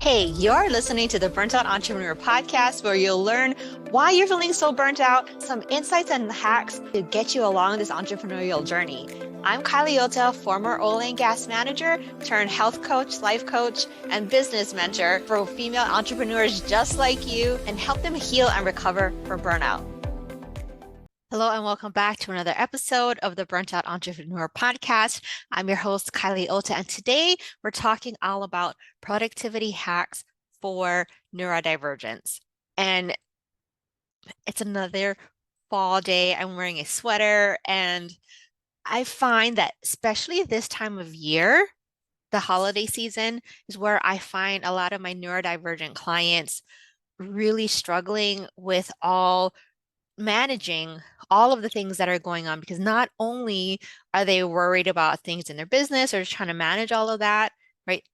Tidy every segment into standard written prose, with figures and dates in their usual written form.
Hey, you're listening to the Burnt Out Entrepreneur podcast, where you'll learn why you're feeling so burnt out, some insights and hacks to get you along this entrepreneurial journey. I'm Kylie Ota, former oil and gas manager turned health coach, life coach, and business mentor for female entrepreneurs just like you and help them heal and recover from burnout. Hello and welcome back to another episode of the Burnt Out Entrepreneur podcast. I'm your host, Kylie Ota, and today we're talking all about productivity hacks for neurodivergence. And it's another fall day. I'm wearing a sweater, and I find that especially this time of year, the holiday season is where I find a lot of my neurodivergent clients really struggling with managing all of the things that are going on, because not only are they worried about things in their business or trying to manage all of that, right?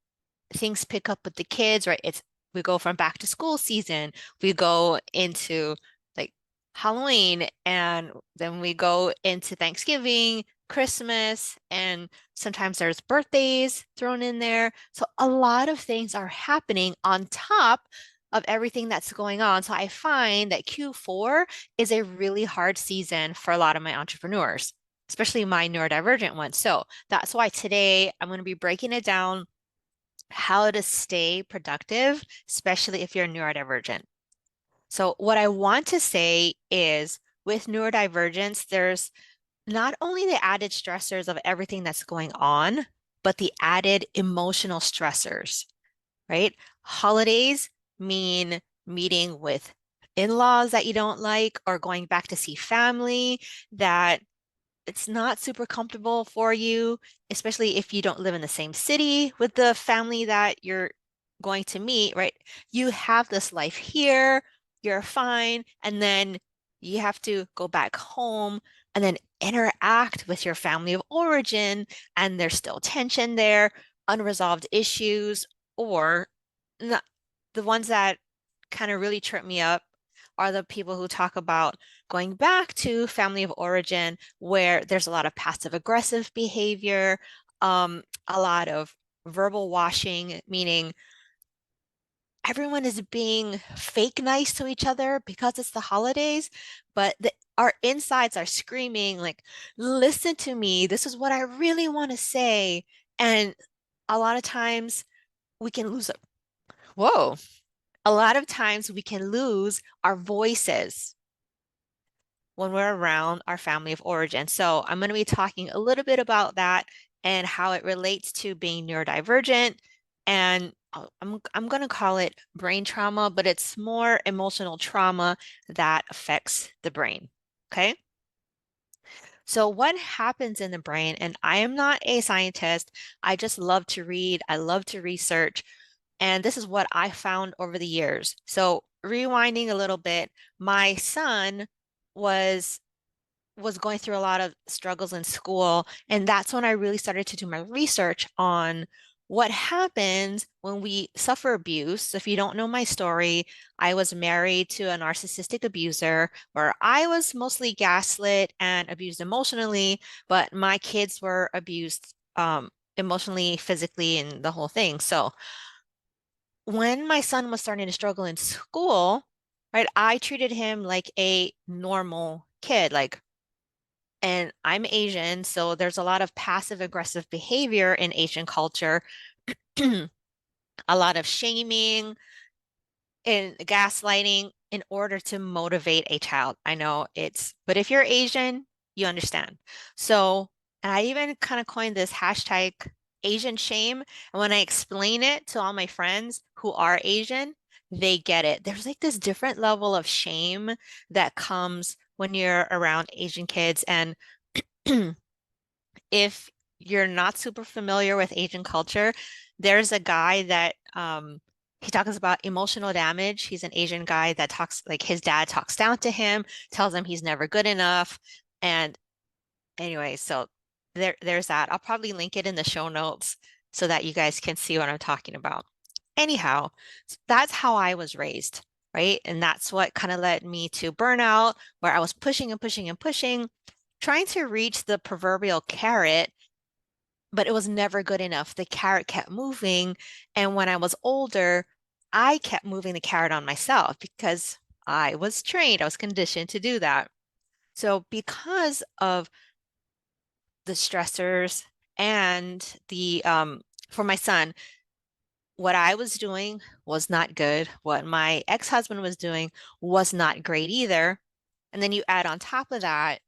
Things pick up with the kids, right? We go from back to school season, we go into like Halloween, and then we go into Thanksgiving, Christmas, and sometimes there's birthdays thrown in there. So a lot of things are happening on top of everything that's going on. So I find that Q4 is a really hard season for a lot of my entrepreneurs, especially my neurodivergent ones. So that's why today I'm going to be breaking it down how to stay productive, especially if you're neurodivergent. So what I want to say is with neurodivergence, there's not only the added stressors of everything that's going on, but the added emotional stressors, right? Holidays mean meeting with in-laws that you don't like, or going back to see family that it's not super comfortable for you, especially if you don't live in the same city with the family that you're going to meet, right? You have this life here, you're fine, and then you have to go back home and then interact with your family of origin, and there's still tension there, unresolved issues, or not, the ones that kind of really trip me up are the people who talk about going back to family of origin where there's a lot of passive aggressive behavior, a lot of verbal washing, meaning everyone is being fake nice to each other because it's the holidays, but our insides are screaming like, listen to me, this is what I really want to say. And a lot of times we can lose it. Whoa. A lot of times we can lose our voices when we're around our family of origin. So I'm going to be talking a little bit about that and how it relates to being neurodivergent. And I'm going to call it brain trauma, but it's more emotional trauma that affects the brain. Okay. So what happens in the brain, and I am not a scientist, I just love to read, I love to research, and this is what I found over the years. So rewinding a little bit, my son was was going through a lot of struggles in school, and that's when I really started to do my research on what happens when we suffer abuse. So if you don't know my story, I was married to a narcissistic abuser where I was mostly gaslit and abused emotionally, but my kids were abused emotionally, physically, and the whole thing. So when my son was starting to struggle in school, right, I treated him like a normal kid, like, and I'm Asian, so there's a lot of passive aggressive behavior in Asian culture, a lot of shaming and gaslighting in order to motivate a child. I know but if you're Asian, you understand. So, and I even kind of coined this hashtag Asian shame. And when I explain it to all my friends who are Asian, they get it. There's like this different level of shame that comes when you're around Asian kids. And if you're not super familiar with Asian culture, there's a guy that he talks about emotional damage. He's an Asian guy that talks like his dad talks down to him, tells him he's never good enough. And anyway, so there's that. I'll probably link it in the show notes so that you guys can see what I'm talking about. Anyhow, that's how I was raised, right? And that's what kind of led me to burnout, where I was pushing and pushing and pushing, trying to reach the proverbial carrot, but it was never good enough. The carrot kept moving. And when I was older, I kept moving the carrot on myself because I was trained, I was conditioned to do that. So because of the stressors and the for my son, what I was doing was not good. What my ex-husband was doing was not great either. And then you add on top of that,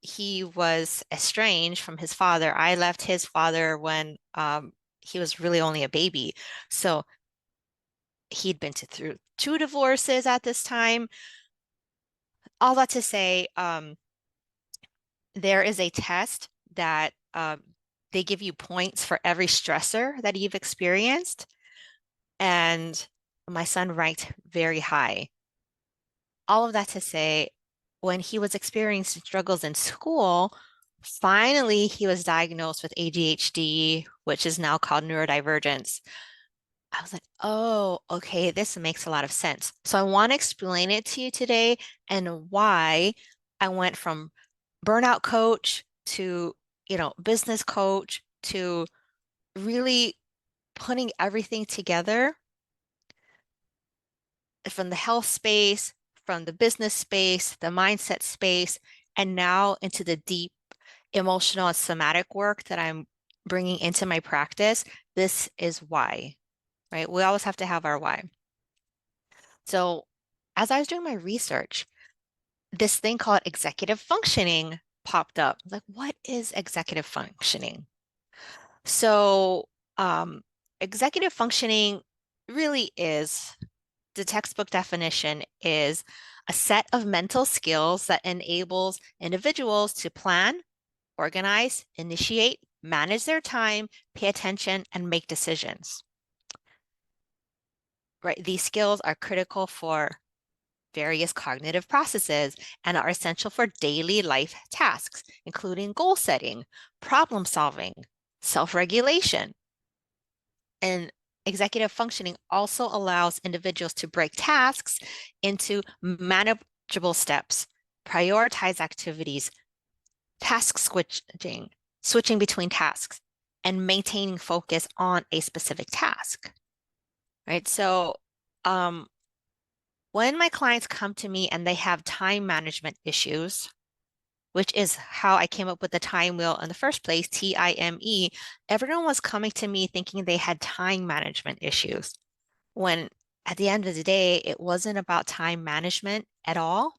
he was estranged from his father. I left his father when he was really only a baby. So he'd been through two divorces at this time. All that to say, there is a test that they give you points for every stressor that you've experienced. And my son ranked very high. All of that to say, when he was experiencing struggles in school, finally he was diagnosed with ADHD, which is now called neurodivergence. I was like, oh, okay, this makes a lot of sense. So I want to explain it to you today and why I went from burnout coach to, business coach to really putting everything together from the health space, from the business space, the mindset space, and now into the deep emotional and somatic work that I'm bringing into my practice. This is why, right? We always have to have our why. So, as I was doing my research, this thing called executive functioning popped up. Like, what is executive functioning? So, um, executive functioning really is the textbook definition is a set of mental skills that enables individuals to plan, organize, initiate, manage their time, pay attention, and make decisions. Right? These skills are critical for various cognitive processes and are essential for daily life tasks, including goal setting, problem solving, self-regulation. And executive functioning also allows individuals to break tasks into manageable steps, prioritize activities, task switching between tasks, and maintaining focus on a specific task. Right. So, um, when my clients come to me and they have time management issues, which is how I came up with the time wheel in the first place, TIME, everyone was coming to me thinking they had time management issues. When at the end of the day, it wasn't about time management at all.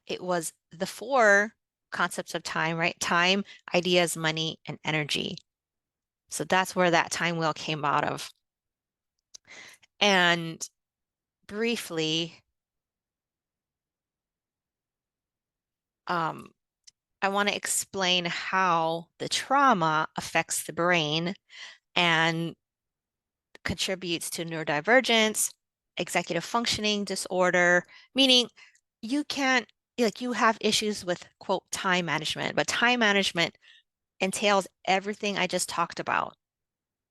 It was the four concepts of time, right? Time, ideas, money, and energy. So that's where that time wheel came out of. And briefly, um, I want to explain how the trauma affects the brain and contributes to neurodivergence, executive functioning disorder, meaning you can't, like, you have issues with, quote, time management, but time management entails everything I just talked about,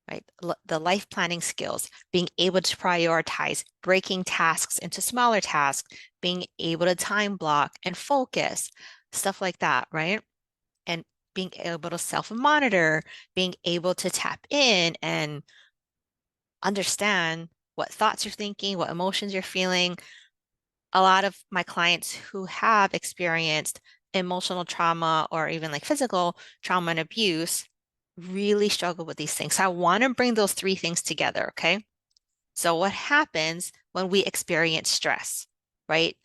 right? The life planning skills, being able to prioritize, breaking tasks into smaller tasks, being able to time block and focus, stuff like that, right? And being able to self-monitor, being able to tap in and understand what thoughts you're thinking, what emotions you're feeling. A lot of my clients who have experienced emotional trauma or even like physical trauma and abuse really struggle with these things. So I want to bring those three things together, okay? So what happens when we experience stress, right?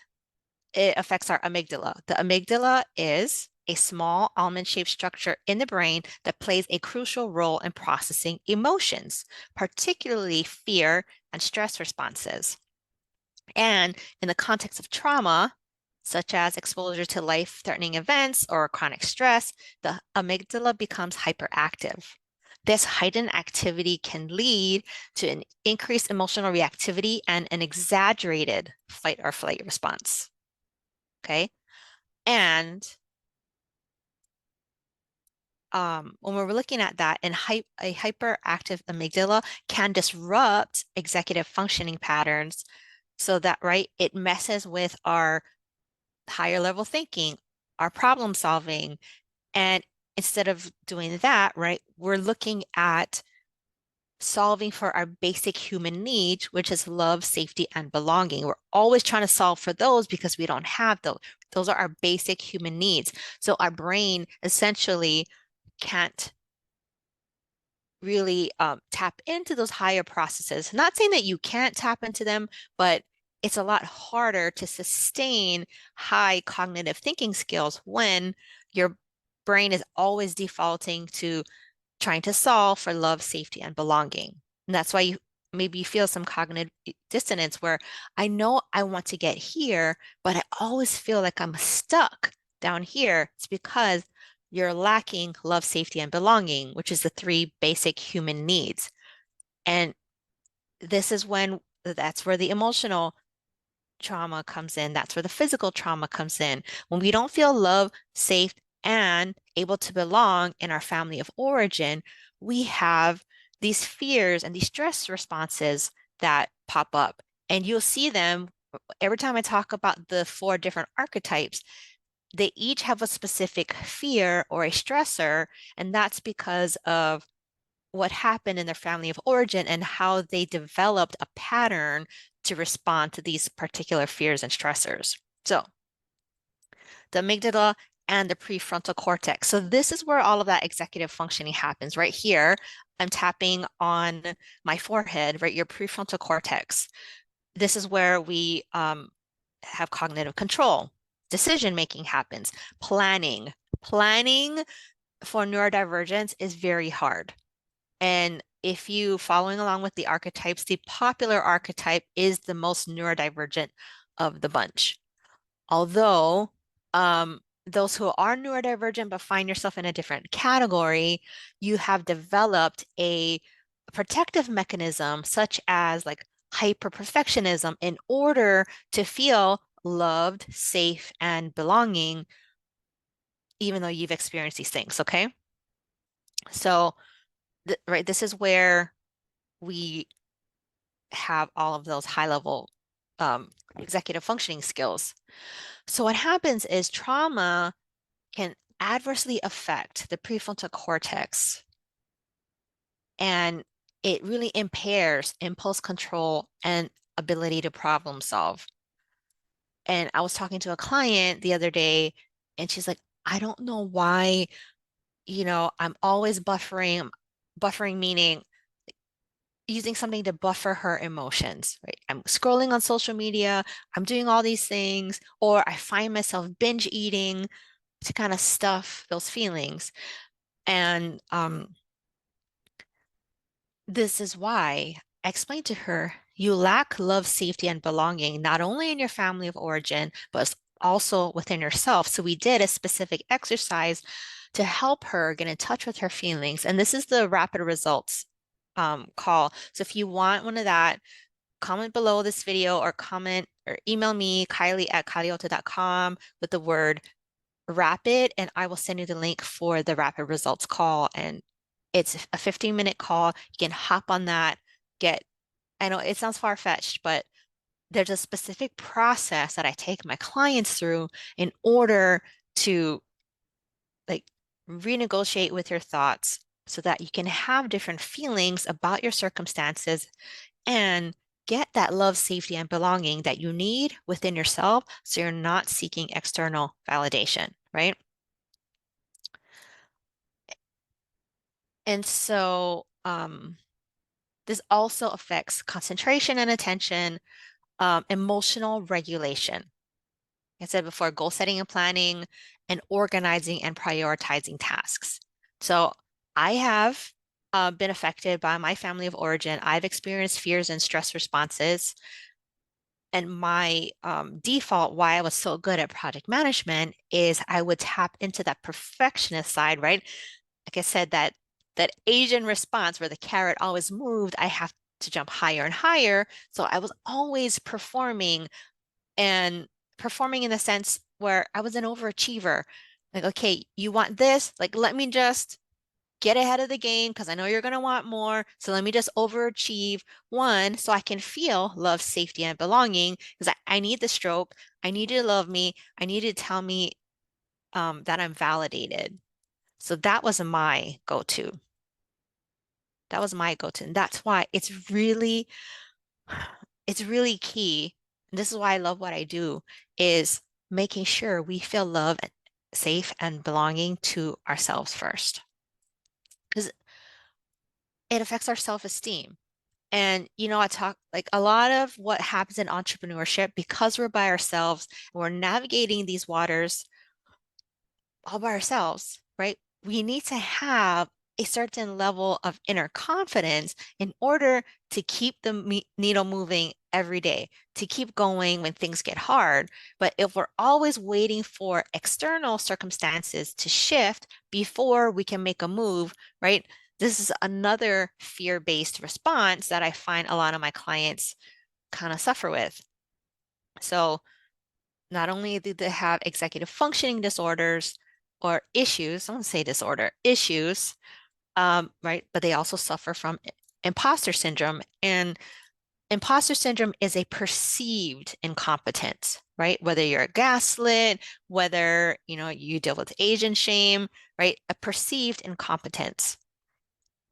It affects our amygdala. The amygdala is a small almond-shaped structure in the brain that plays a crucial role in processing emotions, particularly fear and stress responses. And in the context of trauma, such as exposure to life-threatening events or chronic stress, the amygdala becomes hyperactive. This heightened activity can lead to an increased emotional reactivity and an exaggerated fight or flight response. Okay. And when we're looking at that, a hyperactive amygdala can disrupt executive functioning patterns so that, right, it messes with our higher level thinking, our problem solving. And instead of doing that, right, we're looking at solving for our basic human needs, which is love, safety, and belonging. We're always trying to solve for those because we don't have those. Those are our basic human needs. So our brain essentially can't really tap into those higher processes. Not saying that you can't tap into them, but it's a lot harder to sustain high cognitive thinking skills when your brain is always defaulting to trying to solve for love, safety, and belonging. And that's why you maybe you feel some cognitive dissonance where I know I want to get here, but I always feel like I'm stuck down here. It's because you're lacking love, safety, and belonging, which is the three basic human needs. And this is when that's where the emotional trauma comes in. That's where the physical trauma comes in. When we don't feel loved, safe, and able to belong in our family of origin, we have these fears and these stress responses that pop up. And you'll see them every time I talk about the four different archetypes. They each have a specific fear or a stressor, and that's because of what happened in their family of origin and how they developed a pattern to respond to these particular fears and stressors. So, the amygdala and the prefrontal cortex. So, this is where all of that executive functioning happens. Right here, I'm tapping on my forehead, right? Your prefrontal cortex. This is where we have cognitive control. Decision making happens. Planning. Planning for neurodivergence is very hard. And if you following along with the archetypes, the popular archetype is the most neurodivergent of the bunch. Although those who are neurodivergent but find yourself in a different category, you have developed a protective mechanism such as like hyper-perfectionism in order to feel loved, safe, and belonging, even though you've experienced these things, okay? So, right, this is where we have all of those high level executive functioning skills. So, what happens is trauma can adversely affect the prefrontal cortex and it really impairs impulse control and ability to problem solve. And I was talking to a client the other day, and she's like, I don't know why, I'm always buffering, buffering meaning using something to buffer her emotions, right? I'm scrolling on social media, I'm doing all these things, or I find myself binge eating to kind of stuff those feelings. And this is why I explained to her you lack love, safety, and belonging, not only in your family of origin, but also within yourself. So we did a specific exercise to help her get in touch with her feelings. And this is the rapid results call. So if you want one of that, comment below this video or comment or email me, Kylie@kylieota.com with the word rapid, and I will send you the link for the rapid results call. And it's a 15-minute call. You can hop on that, I know it sounds far-fetched, but there's a specific process that I take my clients through in order to like renegotiate with your thoughts so that you can have different feelings about your circumstances and get that love, safety, and belonging that you need within yourself so you're not seeking external validation, right? And so this also affects concentration and attention, emotional regulation. I said before, goal setting and planning, and organizing and prioritizing tasks. So I have been affected by my family of origin. I've experienced fears and stress responses. And my default, why I was so good at project management, is I would tap into that perfectionist side, right? Like I said, that Asian response where the carrot always moved, I have to jump higher and higher. So I was always and performing in the sense where I was an overachiever. Like, okay, you want this? Like, let me just get ahead of the game because I know you're going to want more. So let me just overachieve one so I can feel love, safety, and belonging because I need the stroke. I need you to love me. I need you to tell me that I'm validated. So that was my go-to. That was my go-to. And that's why it's really key. And this is why I love what I do, is making sure we feel love, safe, and belonging to ourselves first. Because it affects our self-esteem. And I talk like a lot of what happens in entrepreneurship, because we're by ourselves and we're navigating these waters all by ourselves, right? We need to have a certain level of inner confidence in order to keep the needle moving every day, to keep going when things get hard. But if we're always waiting for external circumstances to shift before we can make a move, right? This is another fear-based response that I find a lot of my clients kind of suffer with. So not only do they have executive functioning disorders or issues, I don't say disorder, issues, right? But they also suffer from imposter syndrome. And imposter syndrome is a perceived incompetence, right? Whether you're gaslit, whether, you deal with Asian shame, right? A perceived incompetence.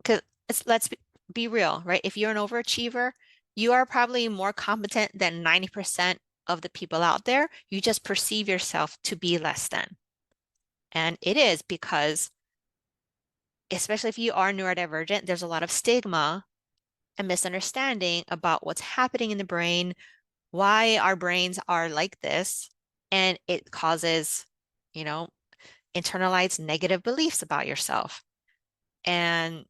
Because let's be real, right? If you're an overachiever, you are probably more competent than 90% of the people out there. You just perceive yourself to be less than. And it is because, especially if you are neurodivergent, there's a lot of stigma and misunderstanding about what's happening in the brain, why our brains are like this, and it causes, internalized negative beliefs about yourself. And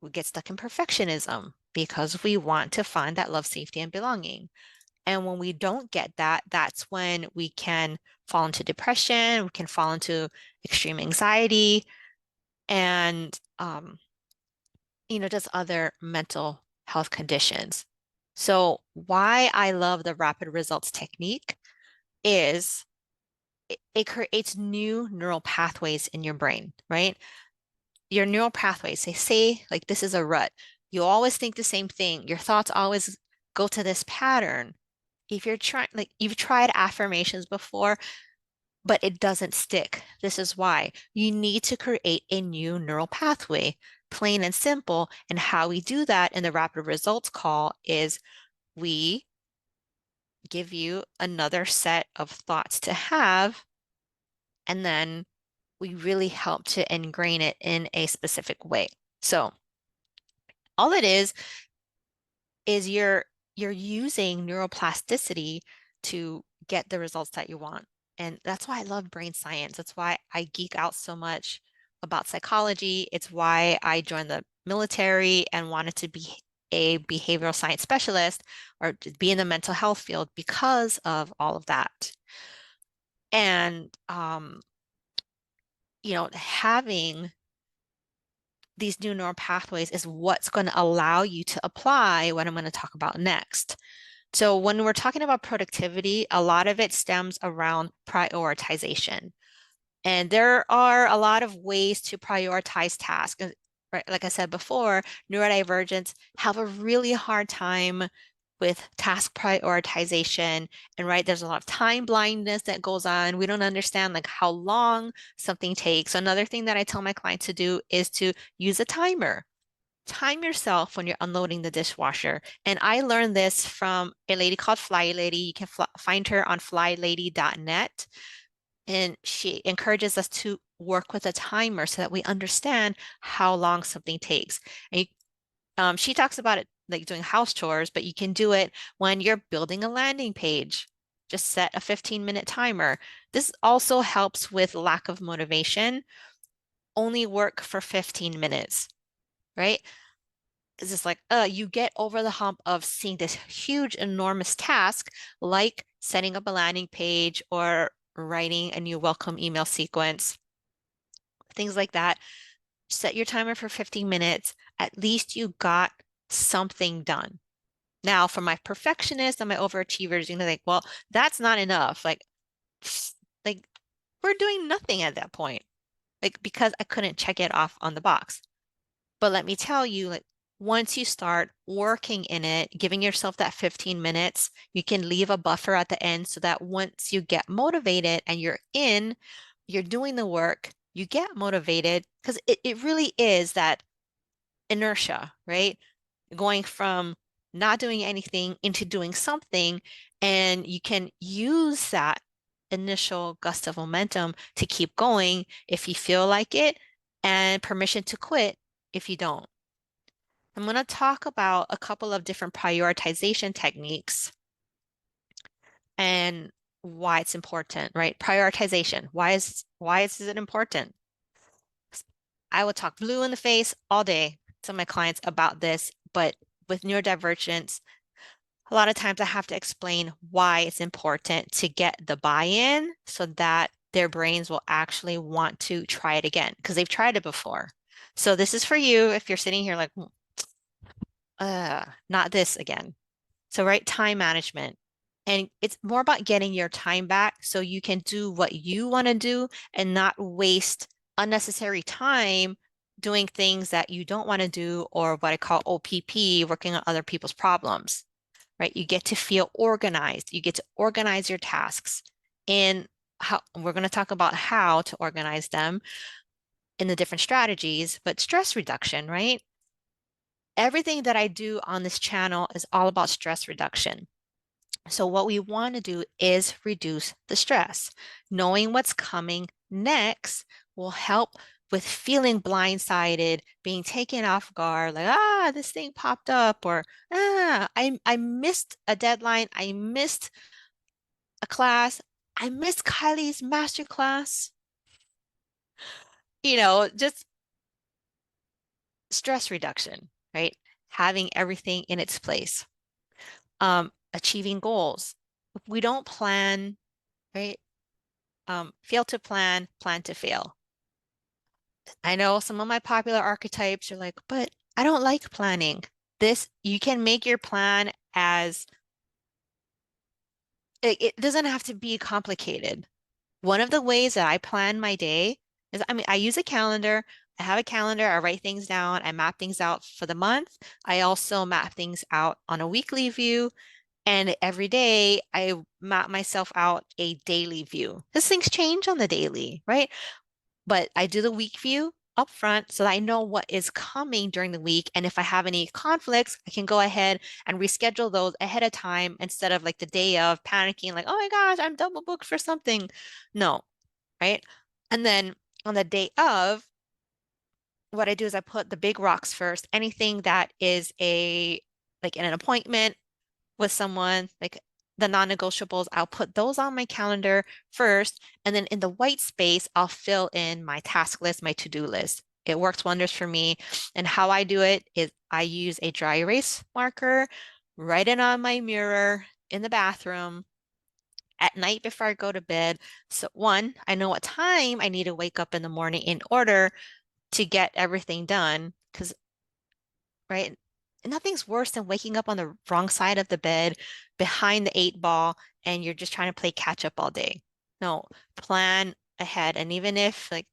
we get stuck in perfectionism because we want to find that love, safety, and belonging. And when we don't get that, that's when we can fall into depression, we can fall into extreme anxiety, and just other mental health conditions. So why I love the rapid results technique is it creates new neural pathways in your brain, right? Your neural pathways, they say like this is a rut. You always think the same thing. Your thoughts always go to this pattern. If you're trying, like you've tried affirmations before, but it doesn't stick. This is why you need to create a new neural pathway, plain and simple. And how we do that in the rapid results call is we give you another set of thoughts to have, and then we really help to ingrain it in a specific way. So all it is you're using neuroplasticity to get the results that you want. And that's why I love brain science. That's why I geek out so much about psychology. It's why I joined the military and wanted to be a behavioral science specialist or to be in the mental health field because of all of that. And having these new neural pathways is what's going to allow you to apply what I'm going to talk about next. So when we're talking about productivity, a lot of it stems around prioritization. And there are a lot of ways to prioritize tasks. Right? Like I said before, neurodivergents have a really hard time with task prioritization. And right, there's a lot of time blindness that goes on. We don't understand like how long something takes. Another thing that I tell my clients to do is to use a timer. Time yourself when you're unloading the dishwasher. And I learned this from a lady called Fly Lady. You can find her on flylady.net. And she encourages us to work with a timer so that we understand how long something takes. And she talks about it like doing house chores, but you can do it when you're building a landing page. Just set a 15-minute timer. This also helps with lack of motivation. Only work for 15 minutes, right? It's just like, you get over the hump of seeing this huge, enormous task, like setting up a landing page or writing a new welcome email sequence, things like that. Set your timer for 15 minutes. At least you got something done. Now, for my perfectionists and my overachievers, like, well, that's not enough. Like we're doing nothing at that point, like because I couldn't check it off on the box. But let me tell you, like once you start working in it, giving yourself that 15 minutes, you can leave a buffer at the end so that once you get motivated and you're doing the work, you get motivated because it really is that inertia, right? Going from not doing anything into doing something, and you can use that initial gust of momentum to keep going if you feel like it, and permission to quit if you don't. I'm going to talk about a couple of different prioritization techniques and why it's important, right? Prioritization. Why is it important? I would talk blue in the face all day to my clients about this, but with neurodivergence, a lot of times I have to explain why it's important to get the buy-in so that their brains will actually want to try it again because they've tried it before. So this is for you if you're sitting here like, not this again. So, right, time management. And it's more about getting your time back so you can do what you want to do and not waste unnecessary time doing things that you don't want to do, or what I call OPP, working on other people's problems, right? You get to feel organized. You get to organize your tasks. And how we're going to talk about how to organize them in the different strategies, but stress reduction, right? Everything that I do on this channel is all about stress reduction. So what we want to do is reduce the stress. Knowing what's coming next will help with feeling blindsided, being taken off guard, like, this thing popped up, or I missed a deadline, I missed a class, I missed Kylie's master class. Just stress reduction, right? Having everything in its place. Achieving goals. If we don't plan, right? Fail to plan, plan to fail. I know some of my popular archetypes are like, but I don't like planning. You can make your plan as it doesn't have to be complicated. One of the ways that I plan my day is, I use a calendar. I have a calendar. I write things down. I map things out for the month. I also map things out on a weekly view. And every day I map myself out a daily view. Because things change on the daily, right? But I do the week view up front so that I know what is coming during the week. And if I have any conflicts, I can go ahead and reschedule those ahead of time instead of like the day of panicking, like, oh my gosh, I'm double booked for something. No, right? And then on the day of, what I do is I put the big rocks first. Anything that is like an appointment with someone, like the non-negotiables, I'll put those on my calendar first. And then in the white space, I'll fill in my task list, my to-do list. It works wonders for me. And how I do it is I use a dry erase marker, write it on my mirror in the bathroom at night before I go to bed. So one, I know what time I need to wake up in the morning in order to get everything done. Because, right, nothing's worse than waking up on the wrong side of the bed behind the eight ball and you're just trying to play catch up all day. No, plan ahead. And even if like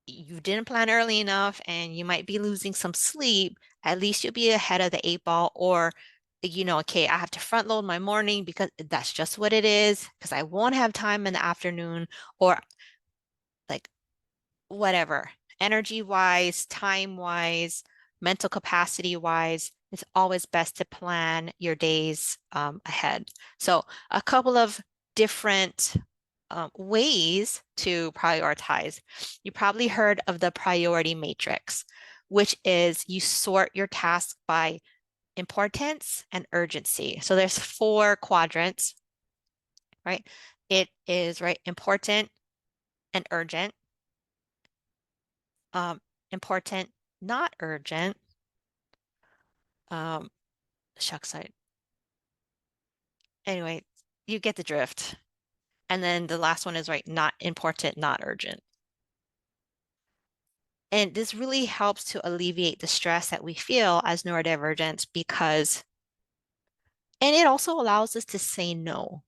you didn't plan early enough and you might be losing some sleep, at least you'll be ahead of the eight ball. Or, okay, I have to front load my morning because that's just what it is, because I won't have time in the afternoon, or like whatever, energy wise, time wise, mental capacity wise, it's always best to plan your days ahead. So, a couple of different ways to prioritize. You probably heard of the priority matrix, which is you sort your tasks by importance and urgency. So, there's four quadrants, right? It is, right, important and urgent, um, important, not urgent. Um, shucks, anyway, you get the drift. And then the last one is, right, not important, not urgent. And this really helps to alleviate the stress that we feel as neurodivergents and it also allows us to say no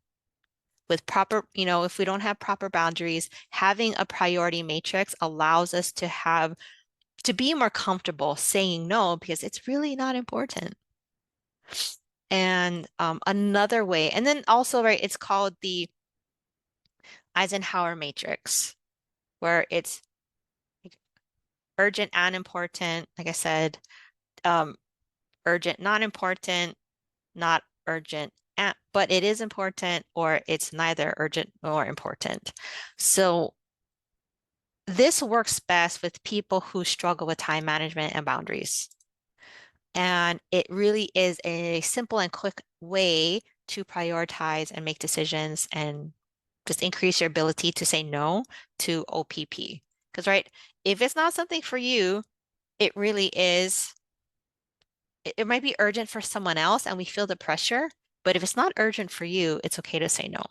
with proper, if we don't have proper boundaries, having a priority matrix allows us to be more comfortable saying no because it's really not important. And another way, and then also, right, it's called the Eisenhower matrix, where it's urgent and important, like I said, urgent, not important, not urgent, but it is important, or it's neither urgent nor important. So this works best with people who struggle with time management and boundaries. And it really is a simple and quick way to prioritize and make decisions and just increase your ability to say no to OPP. Because, right, if it's not something for you, it really is, it might be urgent for someone else and we feel the pressure, but if it's not urgent for you, it's okay to say no.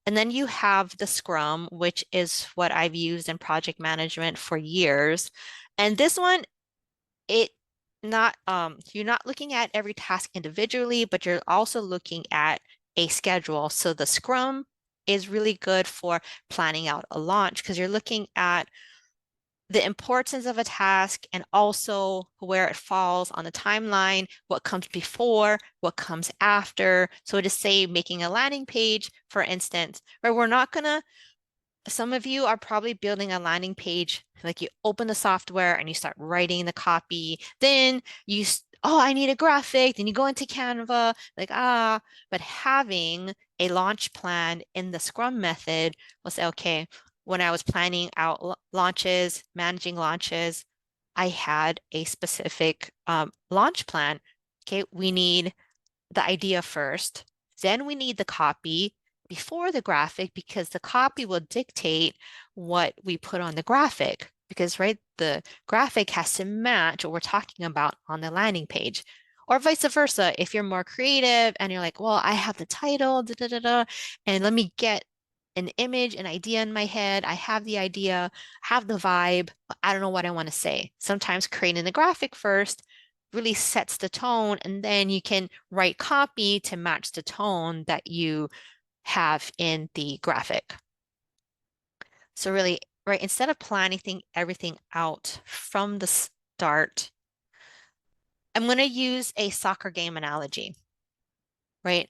And then you have the Scrum, which is what I've used in project management for years. And this one, it not you're not looking at every task individually, but you're also looking at a schedule. So the Scrum is really good for planning out a launch because you're looking at the importance of a task and also where it falls on the timeline, what comes before, what comes after. So to say making a landing page, for instance, where we're not gonna, some of you are probably building a landing page, like you open the software and you start writing the copy. Then you, oh, I need a graphic. Then you go into Canva, like, but having a launch plan in the Scrum method will say, okay, when I was planning out launches, managing launches, I had a specific launch plan. Okay, we need the idea first, then we need the copy before the graphic because the copy will dictate what we put on the graphic because, right, the graphic has to match what we're talking about on the landing page. Or vice versa, if you're more creative and you're like, well, I have the title, da, da, da, da, and let me get an image, an idea in my head. I have the idea, have the vibe, but I don't know what I want to say. Sometimes creating the graphic first really sets the tone, and then you can write copy to match the tone that you have in the graphic. So really, right, instead of planning everything out from the start, I'm going to use a soccer game analogy, right?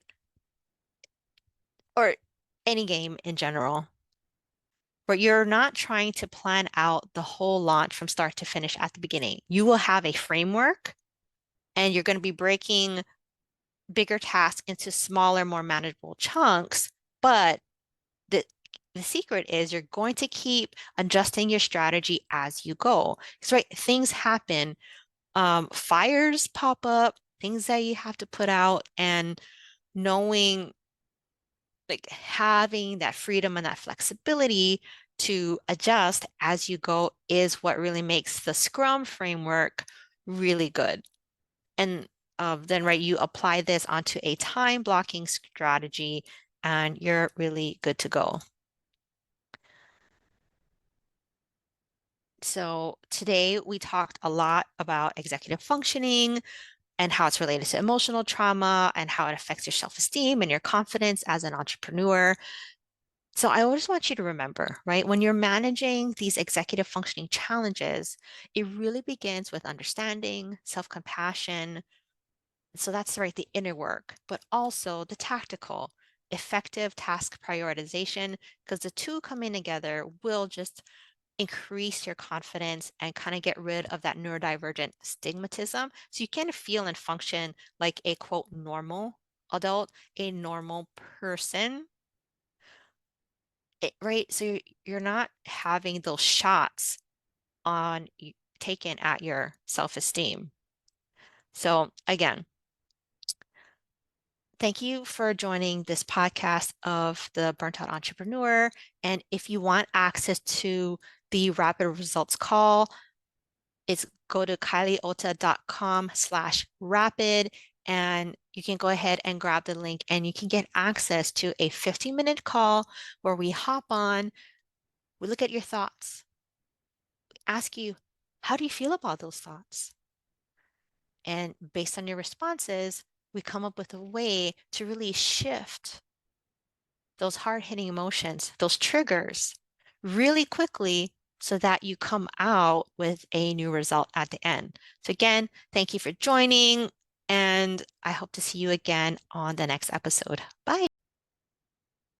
Or any game in general, where you're not trying to plan out the whole launch from start to finish at the beginning. You will have a framework and you're going to be breaking bigger tasks into smaller, more manageable chunks. But the secret is you're going to keep adjusting your strategy as you go. Because right, things happen, fires pop up, things that you have to put out, and knowing, like having that freedom and that flexibility to adjust as you go is what really makes the Scrum framework really good. And then, right, you apply this onto a time blocking strategy and you're really good to go. So today we talked a lot about executive functioning and how it's related to emotional trauma and how it affects your self-esteem and your confidence as an entrepreneur. So I always want you to remember, right, when you're managing these executive functioning challenges, it really begins with understanding, self-compassion. So that's right, the inner work, but also the tactical, effective task prioritization, because the two coming together will just increase your confidence and kind of get rid of that neurodivergent stigmatism. So you can feel and function like a quote normal adult, a normal person. Right? So you're not having those shots on taken at your self-esteem. So again, thank you for joining this podcast of the Burnt Out Entrepreneur. And if you want access to the rapid results call, it's go to kylieota.com/rapid and you can go ahead and grab the link and you can get access to a 15-minute call where we hop on, we look at your thoughts, ask you, how do you feel about those thoughts? And based on your responses, we come up with a way to really shift those hard-hitting emotions, those triggers really quickly so that you come out with a new result at the end. So again, thank you for joining, and I hope to see you again on the next episode. Bye.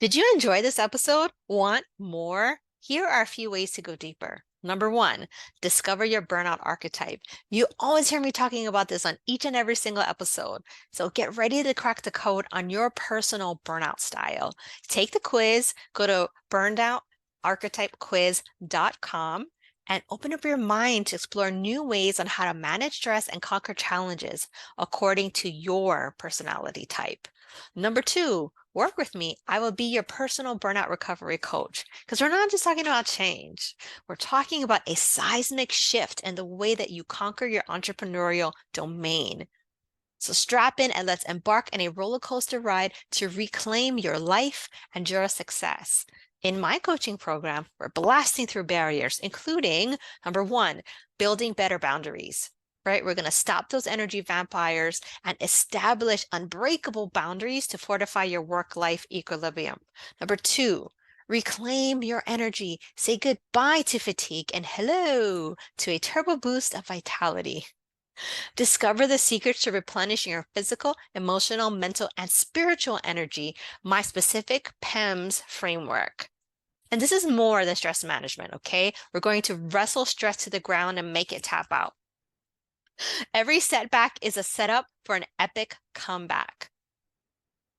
Did you enjoy this episode? Want more? Here are a few ways to go deeper. Number one, discover your burnout archetype. You always hear me talking about this on each and every single episode. So get ready to crack the code on your personal burnout style. Take the quiz, go to burnoutarchetypequiz.com and open up your mind to explore new ways on how to manage stress and conquer challenges according to your personality type. Number two, work with me. I will be your personal burnout recovery coach because we're not just talking about change. We're talking about a seismic shift in the way that you conquer your entrepreneurial domain. So strap in and let's embark on a roller coaster ride to reclaim your life and your success. In my coaching program, we're blasting through barriers, including number one, building better boundaries, right? We're going to stop those energy vampires and establish unbreakable boundaries to fortify your work-life equilibrium. Number two, reclaim your energy. Say goodbye to fatigue and hello to a turbo boost of vitality. Discover the secrets to replenishing your physical, emotional, mental, and spiritual energy, my specific PEMS framework. And this is more than stress management, okay? We're going to wrestle stress to the ground and make it tap out. Every setback is a setup for an epic comeback.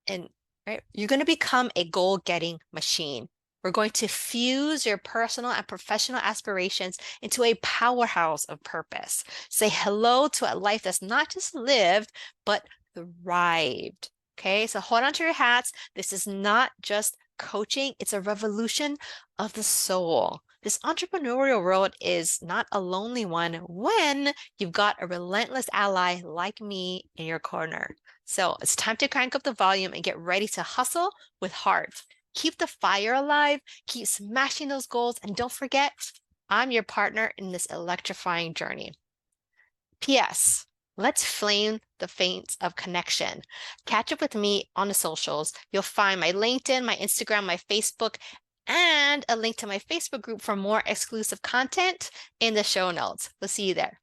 And right, you're going to become a goal-getting machine. We're going to fuse your personal and professional aspirations into a powerhouse of purpose. Say hello to a life that's not just lived, but thrived. Okay, so hold on to your hats. This is not just coaching, it's a revolution of the soul. This entrepreneurial road is not a lonely one when you've got a relentless ally like me in your corner. So it's time to crank up the volume and get ready to hustle with heart. Keep the fire alive, keep smashing those goals, and don't forget, I'm your partner in this electrifying journey. P.S. Let's flame the flames of connection. Catch up with me on the socials. You'll find my LinkedIn, my Instagram, my Facebook, and a link to my Facebook group for more exclusive content in the show notes. We'll see you there.